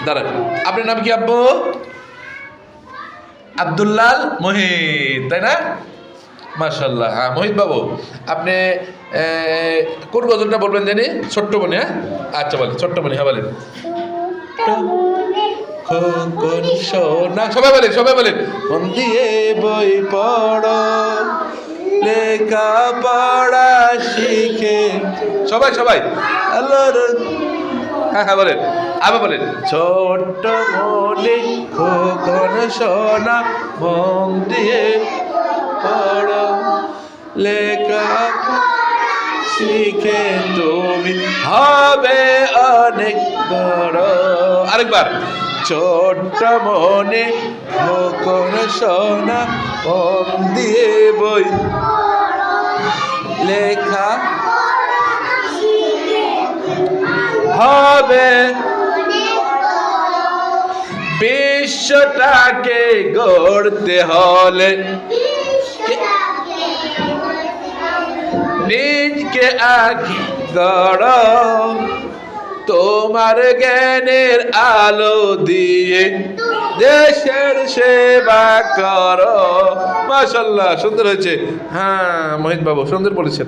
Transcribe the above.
দাঁড়ান, আপনার নাম কি আব্বু? আব্দুল্লাল মোহিত, তাই না? মাশাআল্লাহ। হ্যাঁ মোহিত বাবু, আপনি কোন গজলটা বলবেন জানি? ছোট্ট মনি। হ্যাঁ আচ্ছা বলেন, ছোট্ট মনি। হ্যাঁ বলেন। খোকন সোনা, সবাই বলেন, সবাই বলেন। মন দিয়ে বই পড়ো, লেখা পড়া শিখে। সবাই সবাই আল্লাহর। হ্যাঁ হ্যাঁ বলেন, আবার বলেন। ছোট্ট মনি খোকন সোনা, মন দিয়ে পড়ো, লেখা শিখে তুমি হবে অনেক বড়। আরেকবার। ছোট্ট মনে খোকন সোনা, মন দিয়ে বই লেখা হবে বিশ্বটাকে গড়তে হলে নিজকে আগে গড়ো, তোমার জ্ঞানের আলো দিয়ে দেশের সেবা করো। মাশাআল্লাহ, সুন্দর হয়েছে। হ্যাঁ মোহিত বাবু সুন্দর বলেছেন।